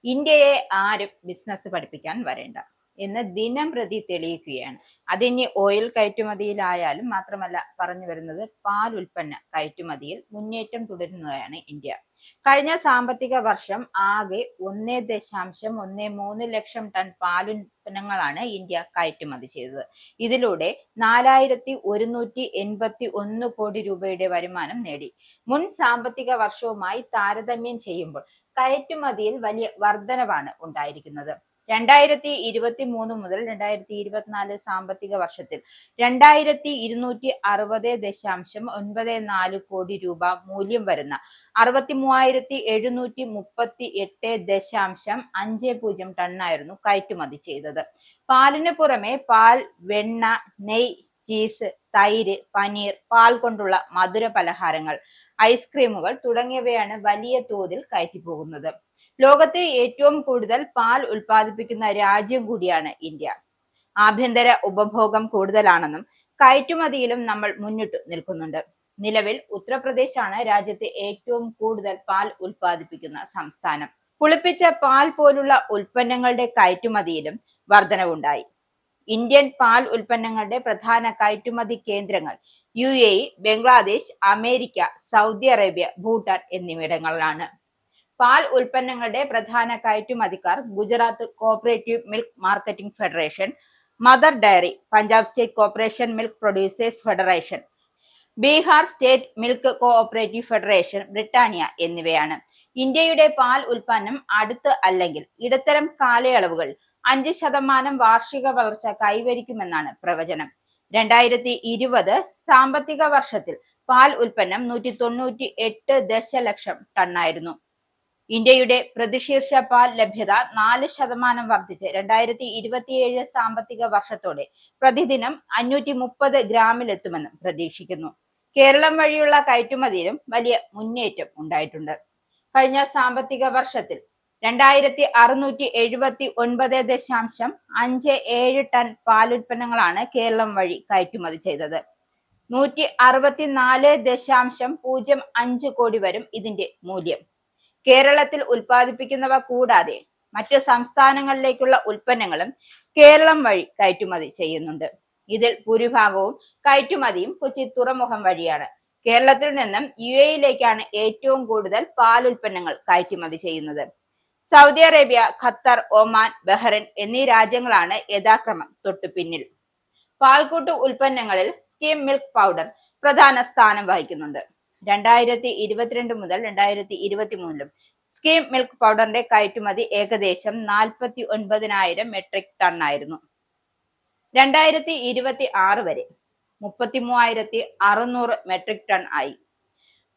ഇന്ത്യയെ ആരും ബിസിനസ് പഠിപ്പിക്കാൻ വരേണ്ട എന്ന് ദിനം പ്രതി തെളിയിക്കുകയാണ്. അതിനി ഓയിൽ കയറ്റുമതിയിലായാലും മാത്രമല്ല, പറഞ്ഞു വരുന്നത് പാൽ ഉൽപ്പന്ന കയറ്റുമതിയിൽ മുന്നേറ്റം തുടരുന്നതാണ് ഇന്ത്യ. കഴിഞ്ഞ സാമ്പത്തിക വർഷം ആകെ 1.13 ലക്ഷം ടൺ പാലുൽപ്പന്നങ്ങളാണ് ഇന്ത്യ കയറ്റുമതി ചെയ്തത്. ഇതിലൂടെ 4181 കോടി രൂപയുടെ വരുമാനം നേടി. മുൻ സാമ്പത്തിക വർഷവുമായി താരതമ്യം ചെയ്യുമ്പോൾ കയറ്റുമതിയിൽ വലിയ വർധനവാണ് ഉണ്ടായിരിക്കുന്നത്. 2023 മുതൽ 2024 സാമ്പത്തിക വർഷത്തിൽ 2260.94 കോടി രൂപ മൂല്യം വരുന്ന 63,738.50 ടണ്ണായിരുന്നു കയറ്റുമതി ചെയ്തത്. പാലിന് പുറമെ പാൽ, വെണ്ണ, നെയ്, ചീസ്, തൈര്, പനീർ, പാൽ കൊണ്ടുള്ള മധുര പലഹാരങ്ങൾ, ഐസ്ക്രീമുകൾ തുടങ്ങിയവയാണ് വലിയ തോതിൽ കയറ്റിപ്പോകുന്നത്. ലോകത്തെ ഏറ്റവും കൂടുതൽ പാൽ ഉൽപ്പാദിപ്പിക്കുന്ന രാജ്യം കൂടിയാണ് ഇന്ത്യ. ആഭ്യന്തര ഉപഭോഗം കൂടുതലാണെന്നും കയറ്റുമതിയിലും നമ്മൾ മുന്നിട്ട് നിൽക്കുന്നുണ്ട്. നിലവിൽ ഉത്തർപ്രദേശാണ് രാജ്യത്തെ ഏറ്റവും കൂടുതൽ പാൽ ഉൽപ്പാദിപ്പിക്കുന്ന സംസ്ഥാനം. പുളിപ്പിച്ച പാൽ പോലുള്ള ഉൽപ്പന്നങ്ങളുടെ കയറ്റുമതിയിലും വർധനവുണ്ടായി. ഇന്ത്യൻ പാൽ ഉൽപ്പന്നങ്ങളുടെ പ്രധാന കയറ്റുമതി കേന്ദ്രങ്ങൾ UAE, Bangladesh, America, Saudi Arabia, Bhutan എന്നിവിടങ്ങളിലാണ്. പാൽ ഉൽപ്പന്നങ്ങളുടെ പ്രധാന കയറ്റുമതിക്കാർ Gujarat cooperative milk marketing federation, Mother Dairy, Punjab state corporation milk producers federation, Bihar state milk cooperative federation, Britannia എന്നിവയാണ്. ഇന്ത്യയുടെ പാൽ ഉൽപ്പന്നം അടുത്ത് അല്ലെങ്കിൽ ഇടത്തരം കാലയളവുകൾ 5% വാർഷിക വളർച്ച കൈവരിക്കുമെന്നാണ് പ്രവചനം. 2020 സാമ്പത്തിക വർഷത്തിൽ പാൽ ഉൽപ്പന്നം 198 ദശലക്ഷം ടണ്ണായിരുന്നു. ഇന്ത്യയുടെ പ്രതിശീർഷ പാൽ ലഭ്യത 4% വർദ്ധിച്ച് 2027 സാമ്പത്തിക വർഷത്തോടെ പ്രതിദിനം 530 ഗ്രാമിലെത്തുമെന്നും പ്രതീക്ഷിക്കുന്നു. കേരളം വഴിയുള്ള കയറ്റുമതിയിലും വലിയ മുന്നേറ്റം ഉണ്ടായിട്ടുണ്ട്. കഴിഞ്ഞ സാമ്പത്തിക വർഷത്തിൽ 2679.57 ടൺ പാലുൽപ്പന്നങ്ങളാണ് കേരളം വഴി കയറ്റുമതി ചെയ്തത്. 164.05 കോടി വരും ഇതിന്റെ മൂല്യം. കേരളത്തിൽ ഉൽപ്പാദിപ്പിക്കുന്നവ കൂടാതെ മറ്റ് സംസ്ഥാനങ്ങളിലേക്കുള്ള ഉൽപ്പന്നങ്ങളും കേരളം വഴി കയറ്റുമതി ചെയ്യുന്നുണ്ട്. ഇതിൽ ഭൂരിഭാഗവും കയറ്റുമതിയും കൊച്ചി തുറമുഖം വഴിയാണ്. കേരളത്തിൽ നിന്നും UAE-യിലേക്കാണ് ഏറ്റവും കൂടുതൽ പാലുൽപ്പന്നങ്ങൾ കയറ്റുമതി ചെയ്യുന്നത്. Saudi Arabia, Qatar, Oman, Bahrain എന്നീ രാജ്യങ്ങളാണ് യഥാക്രമം തൊട്ടു പിന്നിൽ. പാൽക്കൂട്ട് ഉൽപ്പന്നങ്ങളിൽ സ്കിം മിൽക്ക് പൗഡർ പ്രധാന സ്ഥാനം വഹിക്കുന്നുണ്ട്. 2022 മുതൽ 2023 സ്കിം മിൽക്ക് പൗഡറിന്റെ കയറ്റുമതി ഏകദേശം 49,000 മെട്രിക് ടണ്ണായിരുന്നു. 2026 വരെ 33,600 മെട്രിക് ടൺ ആയി.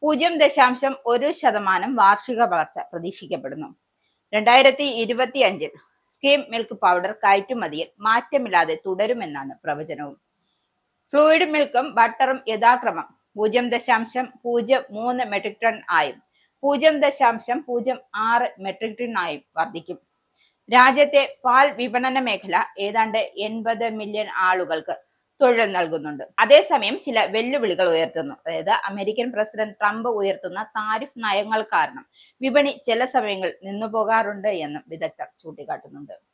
0.1% വാർഷിക വളർച്ച പ്രതീക്ഷിക്കപ്പെടുന്നു. 2025 സ്കിം മിൽക്ക് പൗഡർ കയറ്റുമതിയിൽ മാറ്റമില്ലാതെ തുടരുമെന്നാണ് പ്രവചനവും. ഫ്ലൂയിഡ് മിൽക്കും ബട്ടറും യഥാക്രമം 0.03 മെട്രിക് ടൺ ആയും 0.06 മെട്രിക് ടൺ ആയും വർദ്ധിക്കും. രാജ്യത്തെ പാൽ വിപണന മേഖല ഏതാണ്ട് 80 മില്യൺ ആളുകൾക്ക് തൊഴിൽ നൽകുന്നുണ്ട്. അതേസമയം ചില വെല്ലുവിളികൾ ഉയർത്തുന്നു. അതായത് അമേരിക്കൻ പ്രസിഡന്റ് ട്രംപ് ഉയർത്തുന്ന താരിഫ് നയങ്ങൾ കാരണം വിപണി ചില സമയങ്ങളിൽ നിന്നുപോകാറുണ്ട് എന്നും വിദഗ്ധർ ചൂണ്ടിക്കാട്ടുന്നുണ്ട്.